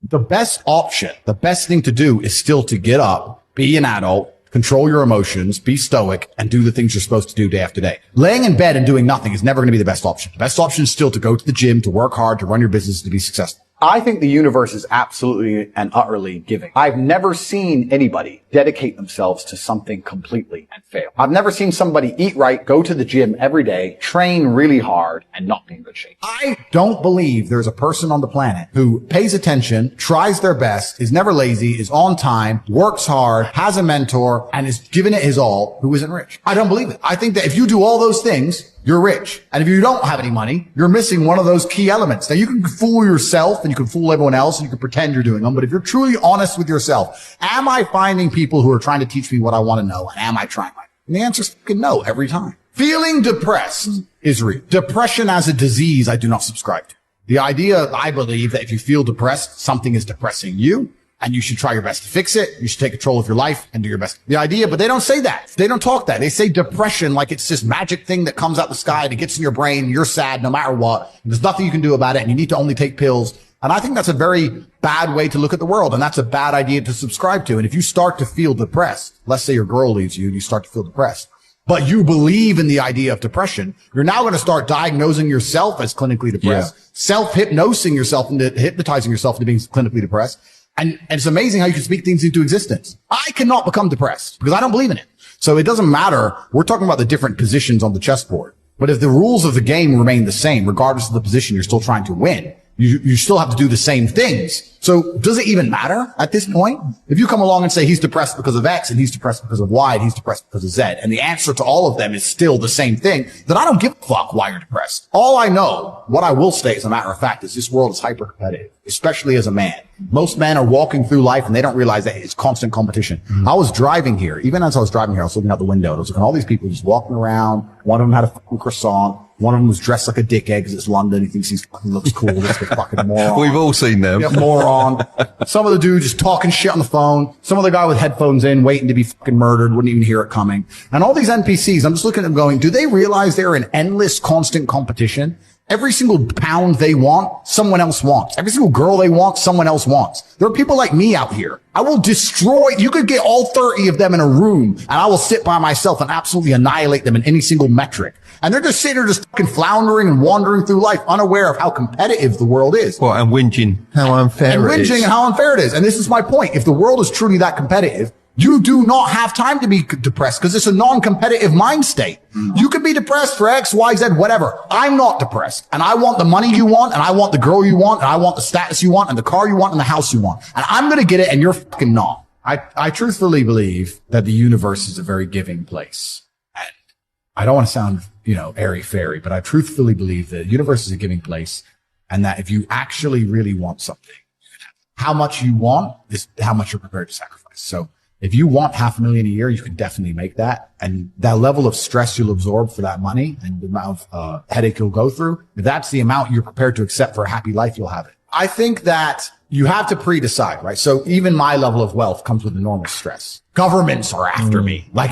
The best option, the best thing to do is still to get up, be an adult, control your emotions, be stoic, and do the things you're supposed to do day after day. Laying in bed and doing nothing is never going to be the best option. The best option is still to go to the gym, to work hard, to run your business, to be successful. I think the universe is absolutely and utterly giving. I've never seen anybody dedicate themselves to something completely and fail. I've never seen somebody eat right, go to the gym every day, train really hard, and not be in good shape. I don't believe there's a person on the planet who pays attention, tries their best, is never lazy, is on time, works hard, has a mentor, and is giving it his all, who isn't rich. I don't believe it. I think that if you do all those things, you're rich. And if you don't have any money, you're missing one of those key elements. Now, you can fool yourself and you can fool everyone else and you can pretend you're doing them. But if you're truly honest with yourself, am I finding people who are trying to teach me what I want to know? And am I trying? And the answer is fucking no every time. Feeling depressed is real. Depression as a disease, I do not subscribe to. The idea, I believe, that if you feel depressed, something is depressing you. And you should try your best to fix it. You should take control of your life and do your best. The idea, but they don't say that. They don't talk that. They say depression like it's this magic thing that comes out the sky and it gets in your brain. You're sad no matter what. There's nothing you can do about it. And you need to only take pills. And I think that's a very bad way to look at the world. And that's a bad idea to subscribe to. And if you start to feel depressed, let's say your girl leaves you and you start to feel depressed, but you believe in the idea of depression, you're now going to start diagnosing yourself as clinically depressed, self-hypnosing yourself into hypnotizing yourself into being clinically depressed. And it's amazing how you can speak things into existence. I cannot become depressed because I don't believe in it. So it doesn't matter. We're talking about the different positions on the chessboard. But if the rules of the game remain the same, regardless of the position you're still trying to win, you still have to do the same things. So does it even matter at this point? If you come along and say he's depressed because of X and he's depressed because of Y and he's depressed because of Z, and the answer to all of them is still the same thing, then I don't give a fuck why you're depressed. All I know, what I will state as a matter of fact, is this world is hyper competitive, especially as a man. Most men are walking through life and they don't realize that it's constant competition. I was driving here. Even as I was driving here, I was looking out the window and I was looking at all these people just walking around. One of them had a fucking croissant. One of them was dressed like a dickhead because it's London. He thinks he looks cool. That's a fucking moron. We've all seen them. Yeah, moron. Some of the dude just talking shit on the phone. Some of the guy with headphones in, waiting to be fucking murdered, wouldn't even hear it coming. And all these NPCs, I'm just looking at them going, do they realize they're in endless, constant competition? Every single pound they want, someone else wants. Every single girl they want, someone else wants. There are people like me out here. I will destroy, you could get all 30 of them in a room and I will sit by myself and absolutely annihilate them in any single metric. And they're just sitting there just fucking floundering and wandering through life unaware of how competitive the world is. Well, and whinging how unfair it is. And how unfair it is. And this is my point. If the world is truly that competitive, you do not have time to be depressed because it's a non-competitive mind state. You could be depressed for X, Y, Z, whatever. I'm not depressed. And I want the money you want, and I want the girl you want, and I want the status you want, and the car you want, and the house you want. And I'm going to get it, and you're fucking not. I truthfully believe that the universe is a very giving place. And I don't want to sound, airy-fairy, but I truthfully believe that the universe is a giving place, and that if you actually really want something, how much you want is how much you're prepared to sacrifice. So if you want $500,000 a year, you can definitely make that. And that level of stress you'll absorb for that money and the amount of headache you'll go through, if that's the amount you're prepared to accept for a happy life, you'll have it. I think that you have to pre-decide, right? So even my level of wealth comes with enormous stress. Governments are after me. Like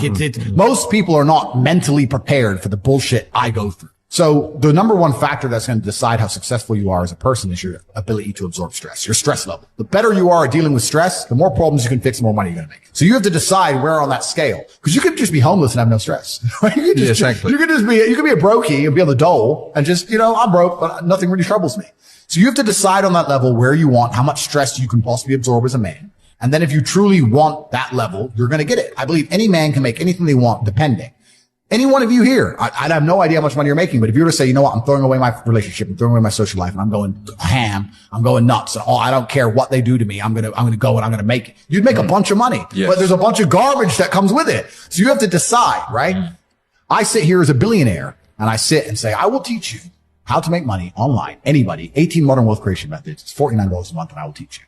most people are not mentally prepared for the bullshit I go through. So the number one factor that's going to decide how successful you are as a person is your ability to absorb stress, your stress level. The better you are at dealing with stress, the more problems you can fix, the more money you're going to make. So you have to decide where on that scale, because you could just be homeless and have no stress. Right? You could be a brokey and be on the dole and just, I'm broke, but nothing really troubles me. So you have to decide on that level where you want, how much stress you can possibly absorb as a man. And then if you truly want that level, you're going to get it. I believe any man can make anything they want, depending. Any one of you here, I have no idea how much money you're making, but if you were to say, you know what, I'm throwing away my relationship, I'm throwing away my social life, and I'm going ham, I'm going nuts, and I don't care what they do to me, I'm going to go and I'm going to make it. You'd make a bunch of money, but there's a bunch of garbage that comes with it. So you have to decide, right? I sit here as a billionaire, and I sit and say, I will teach you how to make money online. Anybody, 18 modern wealth creation methods. It's $49 a month, and I will teach you.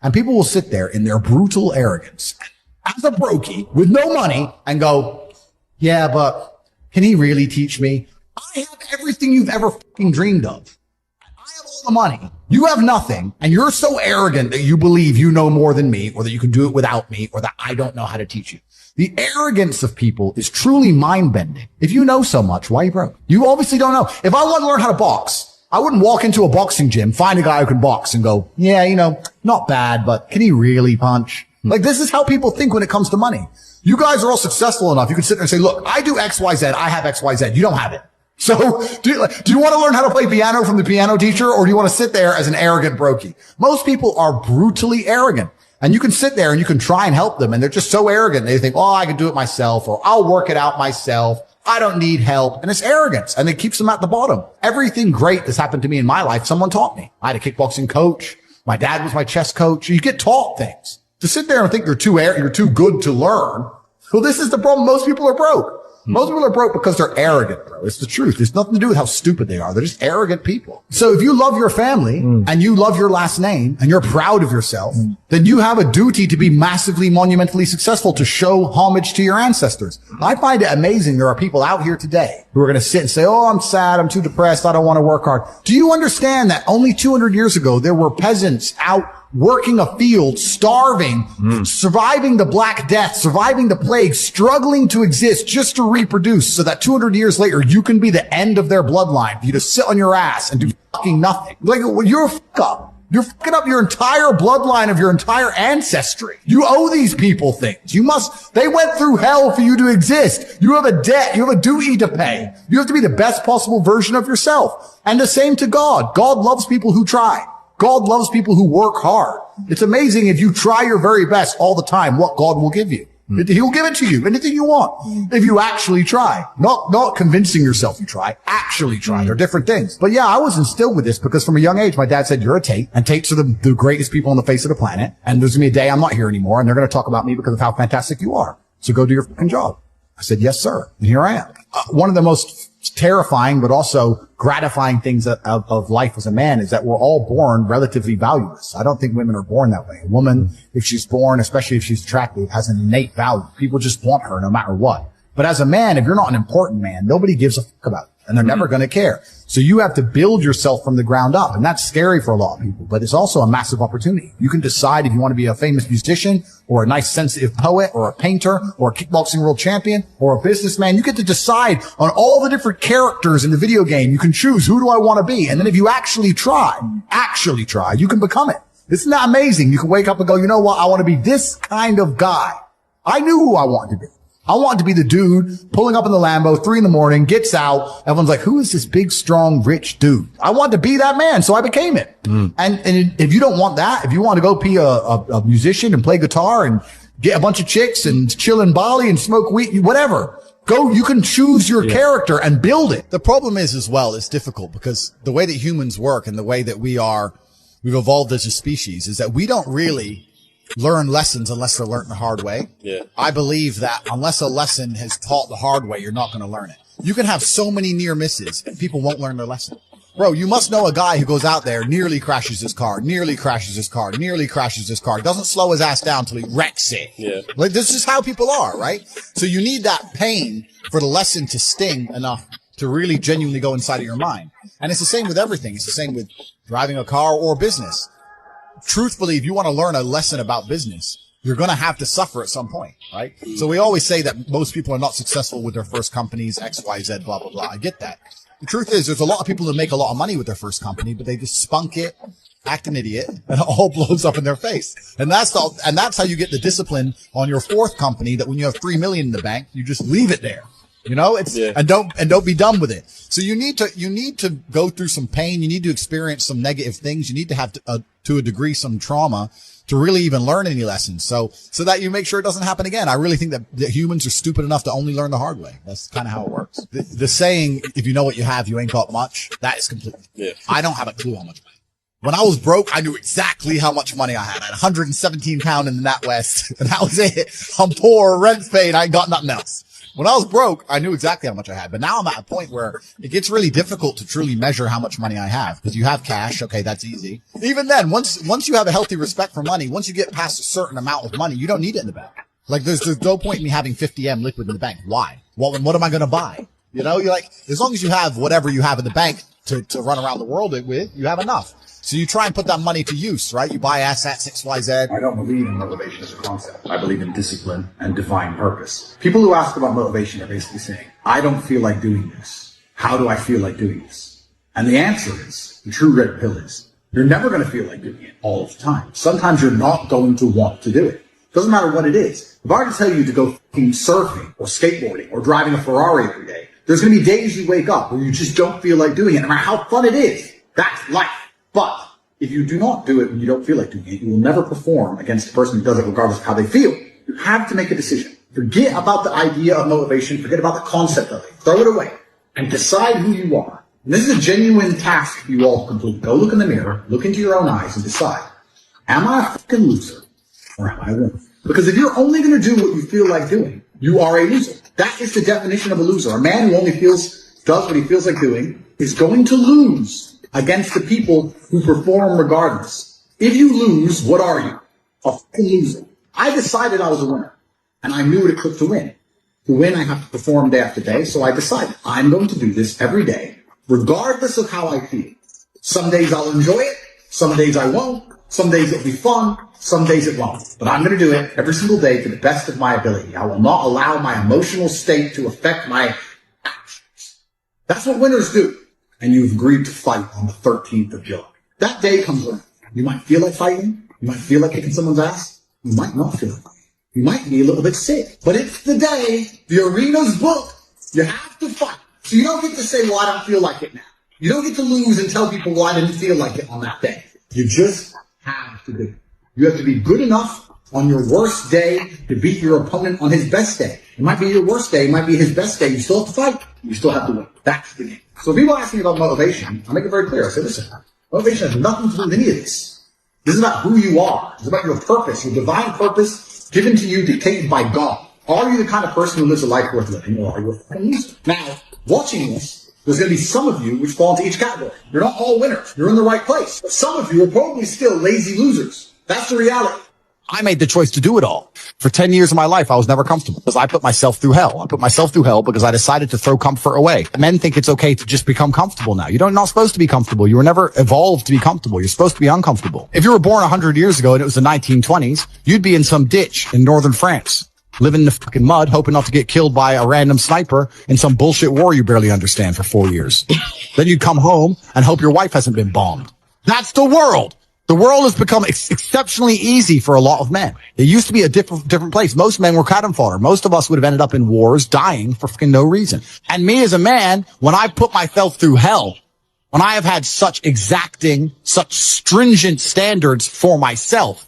And people will sit there in their brutal arrogance as a brokey with no money and go, yeah, but can he really teach me? I have everything you've ever fucking dreamed of. I have all the money. You have nothing. And you're so arrogant that you believe you know more than me, or that you can do it without me, or that I don't know how to teach you. The arrogance of people is truly mind-bending. If you know so much, why are you broke? You obviously don't know. If I want to learn how to box, I wouldn't walk into a boxing gym, find a guy who can box and go, yeah, not bad, but can he really punch? Like, this is how people think when it comes to money. You guys are all successful enough. You can sit there and say, look, I do X, Y, Z. I have X, Y, Z. You don't have it. So do you want to learn how to play piano from the piano teacher, or do you want to sit there as an arrogant brokey? Most people are brutally arrogant, and you can sit there and you can try and help them, and they're just so arrogant. They think, oh, I can do it myself, or I'll work it out myself. I don't need help. And it's arrogance, and it keeps them at the bottom. Everything great that's happened to me in my life, someone taught me. I had a kickboxing coach. My dad was my chess coach. You get taught things. To sit there and think you're too good to learn. Well, this is the problem. Most people are broke. Most people are broke because they're arrogant, bro. It's the truth. It's nothing to do with how stupid they are. They're just arrogant people. So if you love your family and you love your last name and you're proud of yourself, then you have a duty to be massively, monumentally successful, to show homage to your ancestors. I find it amazing. There are people out here today who are going to sit and say, oh, I'm sad. I'm too depressed. I don't want to work hard. Do you understand that only 200 years ago, there were peasants out working a field, starving, surviving the Black Death, surviving the plague, struggling to exist just to reproduce, so that 200 years later, you can be the end of their bloodline, for you to sit on your ass and do fucking nothing. Like, you're a fuck up. You're fucking up your entire bloodline of your entire ancestry. You owe these people things. They went through hell for you to exist. You have a debt. You have a duty to pay. You have to be the best possible version of yourself. And the same to God. God loves people who try. God loves people who work hard. It's amazing if you try your very best all the time, what God will give you. He'll give it to you, anything you want, if you actually try. Not convincing yourself you try, actually try. They're different things. But yeah, I was instilled with this because from a young age, my dad said, you're a Tate, and Tates are the greatest people on the face of the planet. And there's gonna be a day I'm not here anymore, and they're gonna talk about me because of how fantastic you are. So go do your fucking job. I said, yes, sir. And here I am. One of the most terrifying, but also gratifying things of life as a man is that we're all born relatively valueless. I don't think women are born that way. A woman, if she's born, especially if she's attractive, has an innate value. People just want her no matter what. But as a man, if you're not an important man, nobody gives a fuck about you, and they're never going to care. So you have to build yourself from the ground up, and that's scary for a lot of people, but it's also a massive opportunity. You can decide if you want to be a famous musician or a nice sensitive poet or a painter or a kickboxing world champion or a businessman. You get to decide on all the different characters in the video game. You can choose, who do I want to be? And then if you actually try, you can become it. Isn't that amazing? You can wake up and go, you know what? I want to be this kind of guy. I knew who I wanted to be. I wanted to be the dude pulling up in the Lambo, 3 a.m, gets out. Everyone's like, who is this big, strong, rich dude? I wanted to be that man. So I became it. And if you don't want that, if you want to go be a musician and play guitar and get a bunch of chicks and chill in Bali and smoke weed, whatever, go, you can choose your character and build it. The problem is as well, it's difficult because the way that humans work and the way that we've evolved as a species is that we don't really learn lessons unless they're learned the hard way. Yeah. I believe that unless a lesson is taught the hard way, you're not going to learn it. You can have so many near misses and people won't learn their lesson. Bro, you must know a guy who goes out there, nearly crashes his car, doesn't slow his ass down till he wrecks it. Yeah. Like, this is how people are, right? So you need that pain for the lesson to sting enough to really genuinely go inside of your mind. And it's the same with everything. It's the same with driving a car or business. Truthfully, if you want to learn a lesson about business, you're going to have to suffer at some point, right? So we always say that most people are not successful with their first companies, X, Y, Z, blah, blah, blah. I get that. The truth is, there's a lot of people that make a lot of money with their first company, but they just spunk it, act an idiot, and it all blows up in their face. And that's how you get the discipline on your fourth company, that when you have 3 million in the bank, you just leave it there. You know, and don't be done with it. So you need to go through some pain. You need to experience some negative things. You need to have to a degree some trauma to really even learn any lessons. So that you make sure it doesn't happen again. I really think that humans are stupid enough to only learn the hard way. That's kind of how it works. The saying, if you know what you have, you ain't got much. That is completely. Yeah. I don't have a clue how much money. When I was broke, I knew exactly how much money I had. I had 117 pounds in the NatWest, and that was it. I'm poor, rent's paid, I ain't got nothing else. When I was broke, I knew exactly how much I had. But now I'm at a point where it gets really difficult to truly measure how much money I have. Because you have cash. Okay, that's easy. Even then, once you have a healthy respect for money, once you get past a certain amount of money, you don't need it in the bank. Like, there's no point in me having 50M liquid in the bank. Why? What am I going to buy? You know, you're like, as long as you have whatever you have in the bank to run around the world with, you have enough. So you try and put that money to use, right? You buy assets, XYZ. I don't believe in motivation as a concept. I believe in discipline and divine purpose. People who ask about motivation are basically saying, I don't feel like doing this. How do I feel like doing this? And the answer is, the true red pill is, you're never going to feel like doing it all the time. Sometimes you're not going to want to do it. Doesn't matter what it is. If I were to tell you to go surfing or skateboarding or driving a Ferrari every day, there's going to be days you wake up where you just don't feel like doing it, no matter how fun it is. That's life. But if you do not do it when you don't feel like doing it, you will never perform against the person who does it regardless of how they feel. You have to make a decision. Forget about the idea of motivation. Forget about the concept of it. Throw it away and decide who you are. And this is a genuine task you all complete. Go look in the mirror, look into your own eyes and decide, am I a fucking loser or am I a winner? Because if you're only going to do what you feel like doing, you are a loser. That is the definition of a loser. A man who only does what he feels like doing is going to lose against the people who perform regardless. If you lose, what are you? A fucking loser. I decided I was a winner, and I knew what it took to win. To win, I have to perform day after day, so I decided I'm going to do this every day, regardless of how I feel. Some days I'll enjoy it, some days I won't, some days it'll be fun, some days it won't. But I'm going to do it every single day to the best of my ability. I will not allow my emotional state to affect my actions. That's what winners do. And you've agreed to fight on the 13th of July. That day comes around. You might feel like fighting. You might feel like kicking someone's ass. You might not feel like fighting. You might be a little bit sick. But it's the day. The arena's booked. You have to fight. So you don't get to say, well, I don't feel like it now. You don't get to lose and tell people, well, I didn't feel like it on that day. You just have to do it. You have to be good enough on your worst day to beat your opponent on his best day. It might be your worst day. It might be his best day. You still have to fight. You still have to win. That's the game. So if people ask me about motivation, I make it very clear. I say, listen, motivation has nothing to do with any of this. This is about who you are. It's about your purpose, your divine purpose given to you, dictated by God. Are you the kind of person who lives a life worth living, or are you a fucking loser? Now, watching this, there's going to be some of you which fall into each category. You're not all winners. You're in the right place. But some of you are probably still lazy losers. That's the reality. I made the choice to do it all. For 10 years of my life, I was never comfortable because I put myself through hell. I put myself through hell because I decided to throw comfort away. Men think it's okay to just become comfortable now. You're not supposed to be comfortable. You were never evolved to be comfortable. You're supposed to be uncomfortable. If you were born 100 years ago and it was the 1920s, you'd be in some ditch in northern France, living in the fucking mud, hoping not to get killed by a random sniper in some bullshit war you barely understand for 4 years. Then you'd come home and hope your wife hasn't been bombed. That's the world. The world has become exceptionally easy for a lot of men. It used to be a different place. Most men were cannon fodder. Most of us would have ended up in wars, dying for fucking no reason. And me as a man, when I put myself through hell, when I have had such exacting, such stringent standards for myself,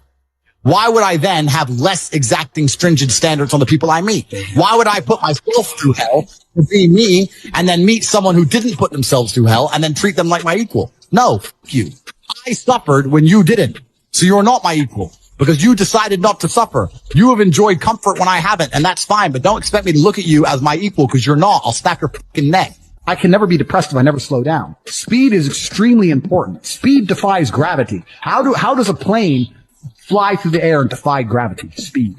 why would I then have less exacting, stringent standards on the people I meet? Why would I put myself through hell to be me and then meet someone who didn't put themselves through hell and then treat them like my equal? No, fuck you. I suffered when you didn't. So you're not my equal because you decided not to suffer. You have enjoyed comfort when I haven't, and that's fine, but don't expect me to look at you as my equal because you're not. I'll snap your fucking neck. I can never be depressed if I never slow down. Speed is extremely important. Speed defies gravity. How does a plane fly through the air and defy gravity? Speed.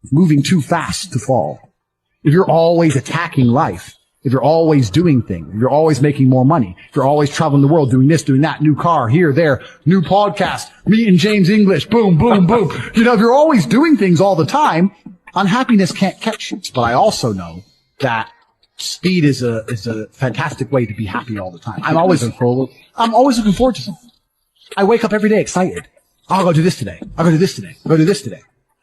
It's moving too fast to fall. If you're always attacking life, if you're always doing things, if you're always making more money, if you're always traveling the world, doing this, doing that, new car, here, there, new podcast, meeting James English, boom, boom, boom. If you're always doing things all the time, unhappiness can't catch you. But I also know that speed is a fantastic way to be happy all the time. I'm always looking forward to something. I wake up every day excited. I'll go do this today. I'll go do this today. I'll go do this today.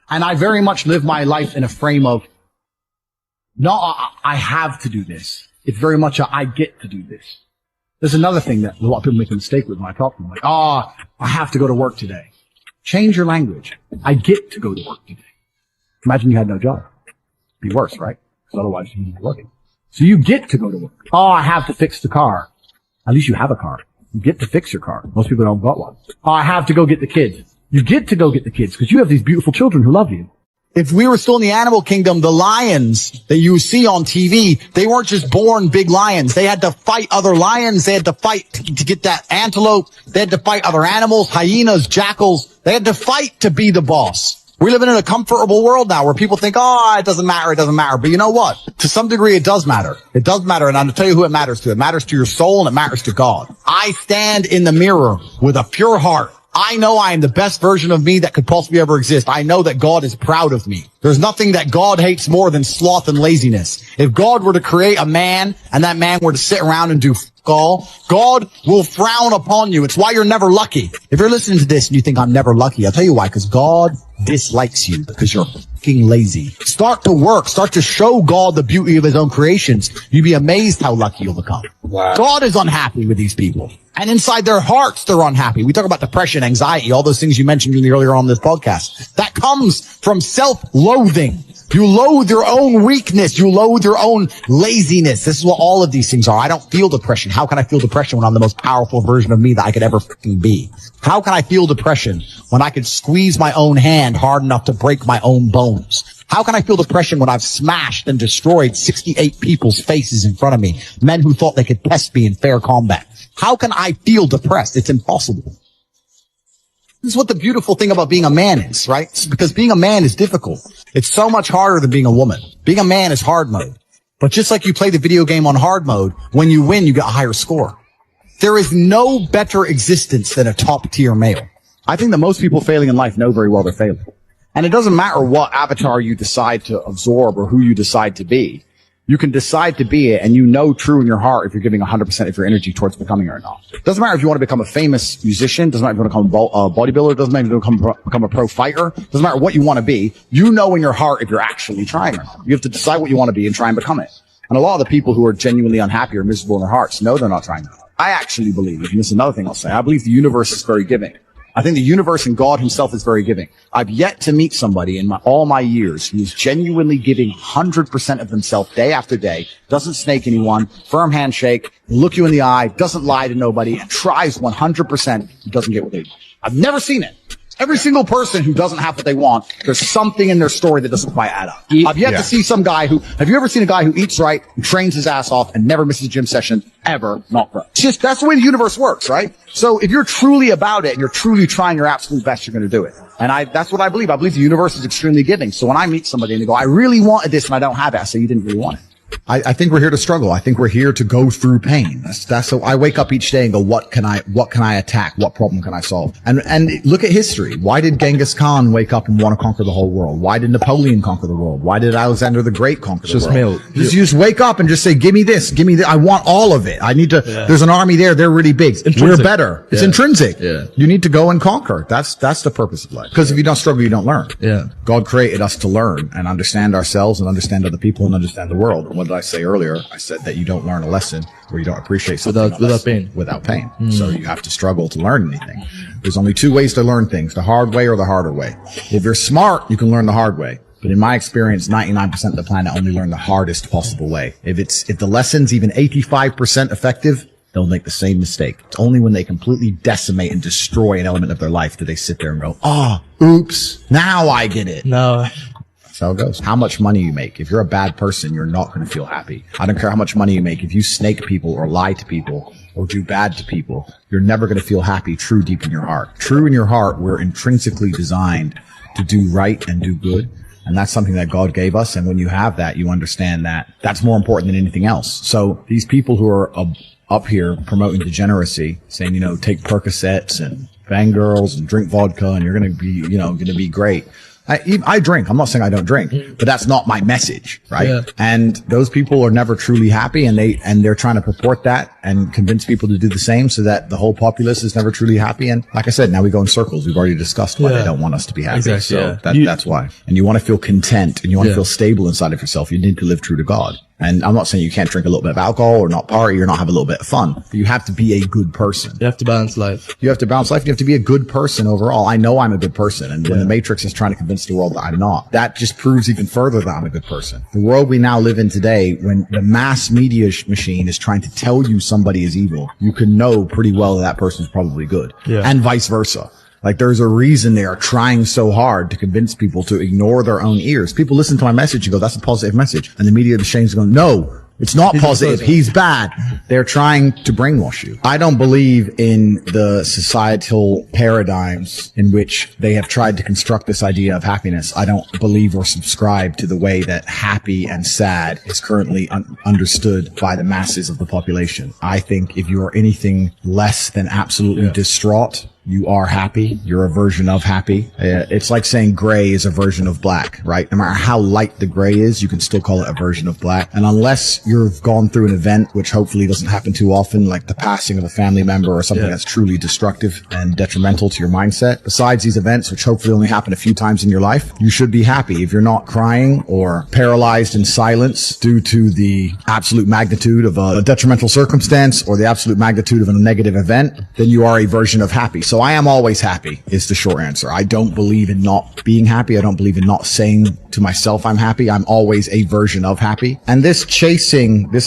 And I very much live my life in a frame of, no, I have to do this. It's very much I get to do this. There's another thing that a lot of people make a mistake with when I talk to them. Like, I have to go to work today. Change your language. I get to go to work today. Imagine you had no job. It'd be worse, right? Because otherwise you'd be working. So you get to go to work. I have to fix the car. At least you have a car. You get to fix your car. Most people don't got one. I have to go get the kids. You get to go get the kids because you have these beautiful children who love you. If we were still in the animal kingdom, the lions that you see on TV, they weren't just born big lions. They had to fight other lions. They had to fight to get that antelope. They had to fight other animals, hyenas, jackals. They had to fight to be the boss. We're living in a comfortable world now where people think, it doesn't matter, it doesn't matter. But you know what? To some degree, it does matter. It does matter, and I'm going to tell you who it matters to. It matters to your soul, and it matters to God. I stand in the mirror with a pure heart. I know I am the best version of me that could possibly ever exist. I know that God is proud of me. There's nothing that God hates more than sloth and laziness. If God were to create a man and that man were to sit around and do all, God will frown upon you. It's why you're never lucky. If you're listening to this and you think I'm never lucky, I'll tell you why, because God dislikes you because you're fucking lazy. Start to work. Start to show God the beauty of his own creations. You'd be amazed how lucky you'll become. Wow. God is unhappy with these people. And inside their hearts, they're unhappy. We talk about depression, anxiety, all those things you mentioned earlier on this podcast. That comes from self-loathing. You loathe your own weakness. You loathe your own laziness. This is what all of these things are. I don't feel depression. How can I feel depression when I'm the most powerful version of me that I could ever fucking be? How can I feel depression when I could squeeze my own hand hard enough to break my own bones? How can I feel depression when I've smashed and destroyed 68 people's faces in front of me, men who thought they could test me in fair combat? How can I feel depressed? It's impossible. This is what the beautiful thing about being a man is, right? It's because being a man is difficult. It's so much harder than being a woman. Being a man is hard mode. But just like you play the video game on hard mode, when you win, you get a higher score. There is no better existence than a top tier male. I think that most people failing in life know very well they're failing. And it doesn't matter what avatar you decide to absorb or who you decide to be. You can decide to be it, and you know true in your heart if you're giving 100% of your energy towards becoming it or not. It doesn't matter if you want to become a famous musician. Doesn't matter if you want to become a bodybuilder. Doesn't matter if you want to become a pro fighter. Doesn't matter what you want to be. You know in your heart if you're actually trying or not. You have to decide what you want to be and try and become it. And a lot of the people who are genuinely unhappy or miserable in their hearts know they're not trying. I actually believe, and this is another thing I'll say, I believe the universe is very giving. I think the universe and God himself is very giving. I've yet to meet somebody in all my years who is genuinely giving 100% of themselves day after day, doesn't snake anyone, firm handshake, look you in the eye, doesn't lie to nobody, and tries 100% and doesn't get what they want. I've never seen it. Every single person who doesn't have what they want, there's something in their story that doesn't quite add up. I've yet to see some guy have you ever seen a guy who eats right, who trains his ass off, and never misses a gym session, ever, not grow? It's just, that's the way the universe works, right? So if you're truly about it, and you're truly trying your absolute best, you're going to do it. And that's what I believe. I believe the universe is extremely giving. So when I meet somebody and they go, I really wanted this and I don't have it, I say, you didn't really want it. I think we're here to struggle. I think we're here to go through pain. That's so I wake up each day and go, what can I attack? What problem can I solve? And look at history. Why did Genghis Khan wake up and want to conquer the whole world? Why did Napoleon conquer the world? Why did Alexander the Great conquer the world? You just wake up and just say, give me this, give me that. I want all of it. I need to, there's an army there. They're really big. We're better. It's intrinsic. Yeah. You need to go and conquer. That's the purpose of life. Because if you don't struggle, you don't learn. Yeah. God created us to learn and understand ourselves and understand other people and understand the world. And what did I say earlier? I said that you don't learn a lesson or you don't appreciate something without pain. So you have to struggle to learn anything. There's only two ways to learn things, the hard way or the harder way. If you're smart, you can learn the hard way. But in my experience, 99% of the planet only learn the hardest possible way. If the lesson's even 85% effective, they'll make the same mistake. It's only when they completely decimate and destroy an element of their life that they sit there and go, oops, now I get it. No. That's how it goes. How much money you make. If you're a bad person, you're not going to feel happy. I don't care how much money you make. If you snake people or lie to people or do bad to people, you're never going to feel happy true deep in your heart. True in your heart, we're intrinsically designed to do right and do good. And that's something that God gave us. And when you have that, you understand that that's more important than anything else. So these people who are up here promoting degeneracy, saying, take Percocets and fangirls and drink vodka and you're going to be, going to be great. I drink. I'm not saying I don't drink, but that's not my message, right? Yeah. And those people are never truly happy, and they're trying to purport that and convince people to do the same, so that the whole populace is never truly happy. And like I said, now we go in circles. We've already discussed why they don't want us to be happy. Exactly, so that's why. And you want to feel content and you want to feel stable inside of yourself. You need to live true to God. And I'm not saying you can't drink a little bit of alcohol or not party or not have a little bit of fun, but you have to be a good person. You have to balance life. You have to balance life. You have to be a good person overall. I know I'm a good person. And when the Matrix is trying to convince the world that I'm not, that just proves even further that I'm a good person. The world we now live in today, when the mass media machine is trying to tell you somebody is evil, you can know pretty well that person is probably good. Yeah. And vice versa. Like, there's a reason they are trying so hard to convince people to ignore their own ears. People listen to my message and go, that's a positive message. And the media, the shame's going, no, it's not positive. He's bad. They're trying to brainwash you. I don't believe in the societal paradigms in which they have tried to construct this idea of happiness. I don't believe or subscribe to the way that happy and sad is currently understood by the masses of the population. I think if you are anything less than absolutely distraught you are happy. You're a version of happy. It's like saying gray is a version of black, right? No matter how light the gray is, you can still call it a version of black. And unless you've gone through an event, which hopefully doesn't happen too often, like the passing of a family member or something that's truly destructive and detrimental to your mindset, besides these events, which hopefully only happen a few times in your life, you should be happy. If you're not crying or paralyzed in silence due to the absolute magnitude of a detrimental circumstance or the absolute magnitude of a negative event, then you are a version of happy. So I am always happy is the short answer. I don't believe in not being happy. I don't believe in not saying to myself I'm happy. I'm always a version of happy. And this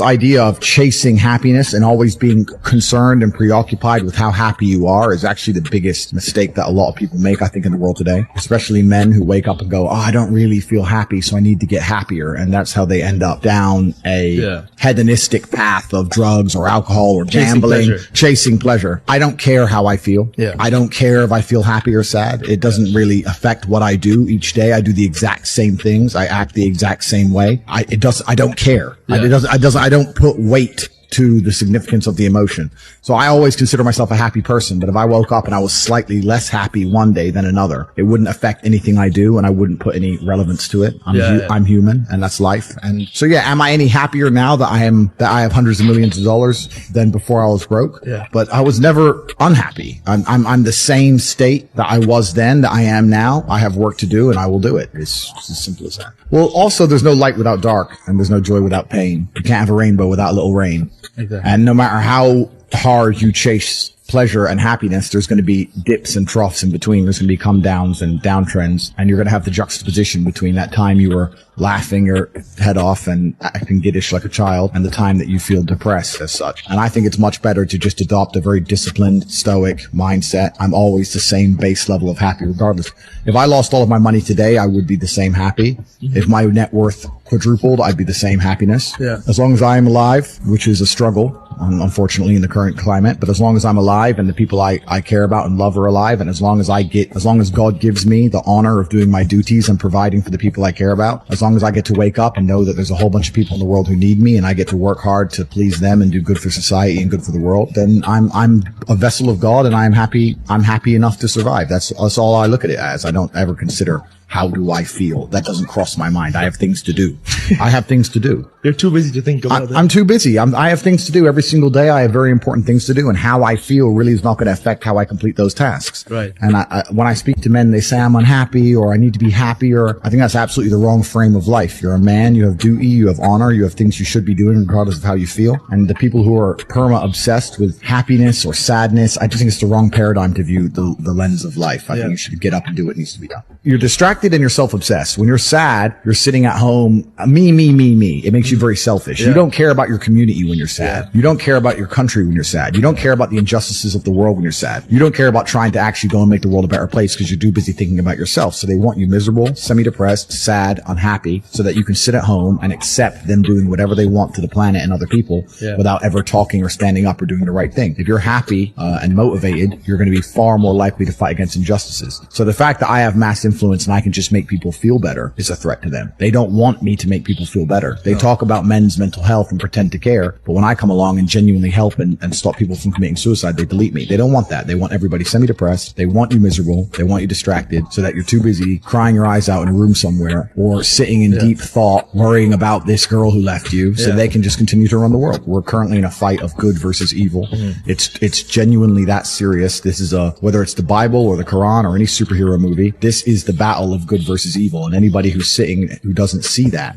idea of chasing happiness and always being concerned and preoccupied with how happy you are is actually the biggest mistake that a lot of people make, I think, in the world today, especially men who wake up and go, I don't really feel happy, so I need to get happier. And that's how they end up down a hedonistic path of drugs or alcohol or gambling, chasing pleasure. I don't care how I feel. I don't care if I feel happy or sad. It doesn't really affect what I do each day. I do the exact same things. I act the exact same way. I don't care. I don't put weight to the significance of the emotion. So I always consider myself a happy person, but if I woke up and I was slightly less happy one day than another, it wouldn't affect anything I do and I wouldn't put any relevance to it. I'm human and that's life. And so am I any happier now that I have hundreds of millions of dollars than before I was broke? But I was never unhappy. I'm the same state that I was then that I am now. I have work to do and I will do it. It's as simple as that. Well, also there's no light without dark and there's no joy without pain. You can't have a rainbow without a little rain. Exactly. And no matter how hard you chase pleasure and happiness, there's going to be dips and troughs in between. There's going to be come downs and downtrends. And you're going to have the juxtaposition between that time you were laughing your head off and acting giddish like a child and the time that you feel depressed as such. And I think it's much better to just adopt a very disciplined, stoic mindset. I'm always the same base level of happy regardless. If I lost all of my money today, I would be the same happy. If my net worth quadrupled, I'd be the same happiness. As long as I am alive, which is a struggle, unfortunately, in the current climate, but as long as I'm alive and the people I care about and love are alive, and as long as God gives me the honor of doing my duties and providing for the people I care about, as long as I get to wake up and know that there's a whole bunch of people in the world who need me and I get to work hard to please them and do good for society and good for the world, then I'm a vessel of God and I'm happy enough to survive. That's all I look at it as. I don't ever consider how do I feel. That doesn't cross my mind. I have things to do. I have things to do. You're too busy to think about that. I'm too busy. I have things to do every single day. I have very important things to do, and how I feel really is not going to affect how I complete those tasks. Right. And when I speak to men, they say I'm unhappy or I need to be happier. I think that's absolutely the wrong frame of life. You're a man. You have duty. You have honor. You have things you should be doing regardless of how you feel. And the people who are perma-obsessed with happiness or sadness, I just think it's the wrong paradigm to view the lens of life. I think you should get up and do what needs to be done. You're distracted and you're self-obsessed. When you're sad, you're sitting at home, me. It makes you very selfish. You don't care about your community when you're sad. You don't care about your country when you're sad. You don't care about the injustices of the world when you're sad. You don't care about trying to actually go and make the world a better place because you're too busy thinking about yourself. So they want you miserable, semi-depressed, sad, unhappy, so that you can sit at home and accept them doing whatever they want to the planet and other people without ever talking or standing up or doing the right thing. If you're happy and motivated, you're going to be far more likely to fight against injustices. So the fact that I have mass influence and I can just make people feel better is a threat to them. They don't want me to make people feel better. They talk about men's mental health and pretend to care, but when I come along and genuinely help and stop people from committing suicide, they delete me. They don't want that. They want everybody semi-depressed. They want you miserable. They want you distracted so that you're too busy crying your eyes out in a room somewhere or sitting in deep thought, worrying about this girl who left you so they can just continue to run the world. We're currently in a fight of good versus evil. It's genuinely that serious. This is whether it's the Bible or the Quran or any superhero movie, this is the battle of good versus evil. And anybody who's sitting, who doesn't see that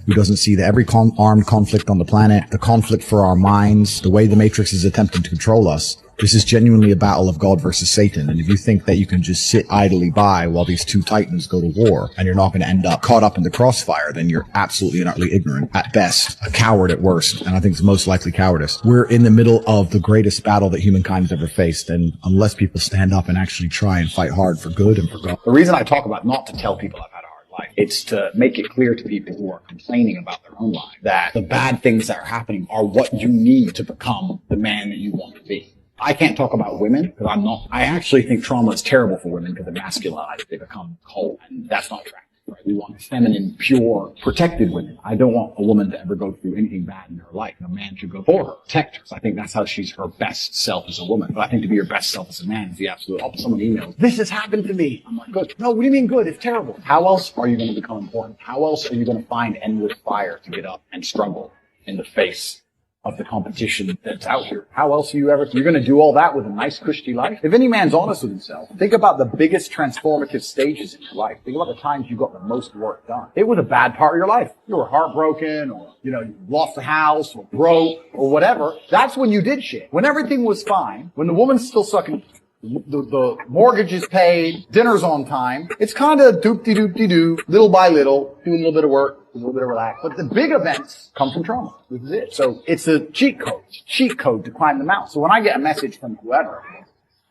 every armed conflict on the planet, the conflict for our minds, the way the Matrix is attempting to control us, this is genuinely a battle of God versus Satan. And if you think that you can just sit idly by while these two titans go to war and you're not going to end up caught up in the crossfire, then you're absolutely and utterly ignorant at best, a coward at worst. And I think it's most likely cowardice. We're in the middle of the greatest battle that humankind has ever faced. And unless people stand up and actually try and fight hard for good and for God. The reason I talk about not to tell people I've had a hard life, it's to make it clear to people who are complaining about their own life that the bad things that are happening are what you need to become the man that you want to be. I can't talk about women because I'm not. I actually think trauma is terrible for women because it masculizes. They become cold, and that's not attractive. Right? We want feminine, pure, protected women. I don't want a woman to ever go through anything bad in her life. A man should go for her, protect her. So I think that's how she's her best self as a woman. But I think to be your best self as a man is the absolute opposite. Someone emails, this has happened to me. I'm like, good. No, what do you mean good? It's terrible. How else are you going to become important? How else are you going to find endless fire to get up and struggle in the face of the competition that's out here? How else are you're going to do all that with a nice, cushy life? If any man's honest with himself, think about the biggest transformative stages in your life. Think about the times you got the most work done. It was a bad part of your life. You were heartbroken, or, you lost a house, or broke, or whatever. That's when you did shit. When everything was fine, when the woman's still sucking, the mortgage is paid, dinner's on time, it's kind of doop-de-doop-de-doo, little by little, doing a little bit of work, a little bit of relax. But the big events come from trauma. This is it. So it's a cheat code to climb the mountain. So when I get a message from whoever,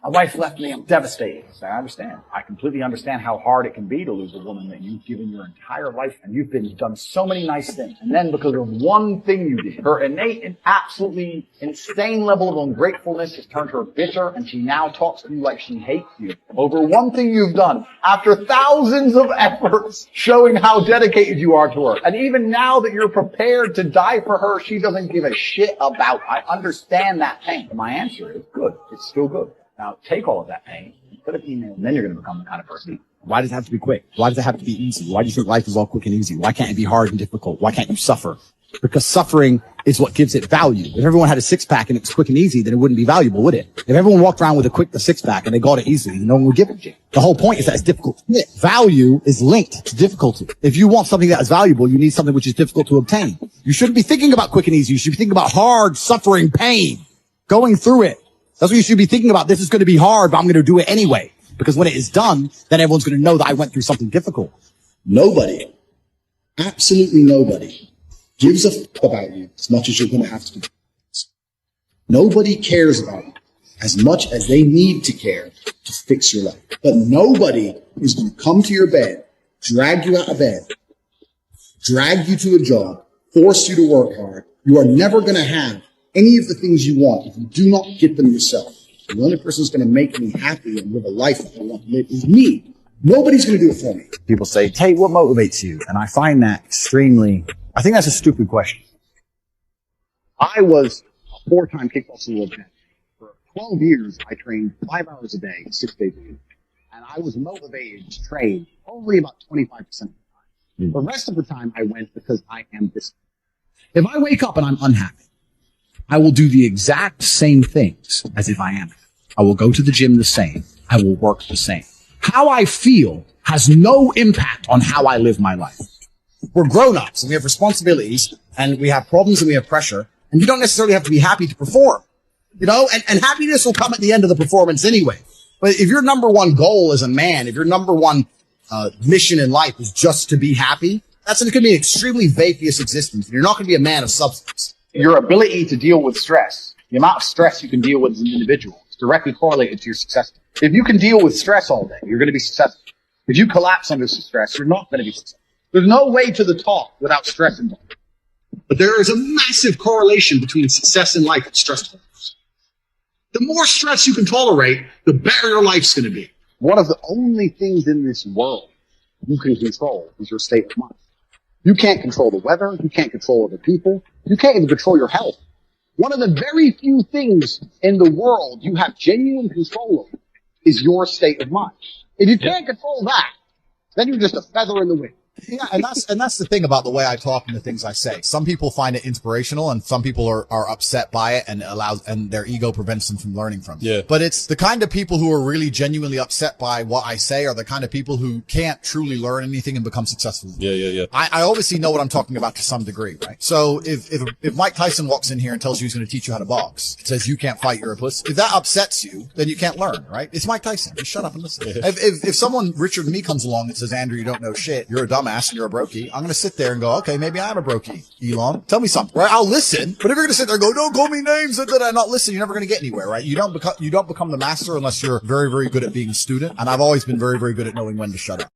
my wife left me, I'm devastated. I understand. I completely understand how hard it can be to lose a woman that you've given your entire life, and you've done so many nice things. And then because of one thing you did, her innate and absolutely insane level of ungratefulness has turned her bitter, and she now talks to you like she hates you over one thing you've done after thousands of efforts showing how dedicated you are to her. And even now that you're prepared to die for her, she doesn't give a shit about. I understand that pain. And my answer is good. It's still good. Now, take all of that pain, put it in email, and then you're going to become the kind of person. Why does it have to be quick? Why does it have to be easy? Why do you think life is all quick and easy? Why can't it be hard and difficult? Why can't you suffer? Because suffering is what gives it value. If everyone had a six-pack and it was quick and easy, then it wouldn't be valuable, would it? If everyone walked around with a six-pack and they got it easily, no one would give it to you. The whole point is that it's difficult to get. Value is linked to difficulty. If you want something that is valuable, you need something which is difficult to obtain. You shouldn't be thinking about quick and easy. You should be thinking about hard, suffering, pain, going through it. That's what you should be thinking about. This is going to be hard, but I'm going to do it anyway. Because when it is done, then everyone's going to know that I went through something difficult. Nobody, absolutely nobody, gives a fuck about you as much as you're going to have to do. Nobody cares about you as much as they need to care to fix your life. But nobody is going to come to your bed, drag you out of bed, drag you to a job, force you to work hard. You are never going to have any of the things you want if you do not get them yourself. The only person who's going to make me happy and live a life that I want to live is me. Nobody's going to do it for me. People say, Tate, what motivates you? And I find that I think that's a stupid question. I was a 4-time kickboxing world champion. For 12 years, I trained 5 hours a day, 6 days a week. And I was motivated to train only about 25% of the time. The rest of the time I went because I am disciplined. If I wake up and I'm unhappy, I will do the exact same things as if I am. I will go to the gym the same. I will work the same. How I feel has no impact on how I live my life. We're grown-ups and we have responsibilities and we have problems and we have pressure, and you don't necessarily have to be happy to perform, and happiness will come at the end of the performance anyway. But if your number one goal as a man, if your number one mission in life is just to be happy, that's going to be an extremely vacuous existence, and you're not going to be a man of substance. Your ability to deal with stress, the amount of stress you can deal with as an individual, is directly correlated to your success. If you can deal with stress all day, you're going to be successful. If you collapse under stress, you're not going to be successful. There's no way to the top without stress involved. But there is a massive correlation between success in life and stress tolerance. The more stress you can tolerate, the better your life's going to be. One of the only things in this world you can control is your state of mind. You can't control the weather. You can't control other people. You can't even control your health. One of the very few things in the world you have genuine control over is your state of mind. If you can't control that, then you're just a feather in the wind. Yeah, and that's the thing about the way I talk and the things I say. Some people find it inspirational, and some people are upset by it, and their ego prevents them from learning from it. Yeah. But it's the kind of people who are really genuinely upset by what I say are the kind of people who can't truly learn anything and become successful. Yeah. I obviously know what I'm talking about to some degree, right? So if Mike Tyson walks in here and tells you he's going to teach you how to box, says you can't fight, you're a puss, if that upsets you, then you can't learn, right? It's Mike Tyson. Just shut up and listen. If someone, Richard Me, comes along and says, Andrew, you don't know shit, you're a dumbass and you're a brokey, I'm going to sit there and go, okay, maybe I'm a brokey. Elon, tell me something, right? I'll listen. But if you're going to sit there and go, don't call me names and I not listen, you're never going to get anywhere, right? You don't become the master unless you're very, very good at being a student. And I've always been very, very good at knowing when to shut up.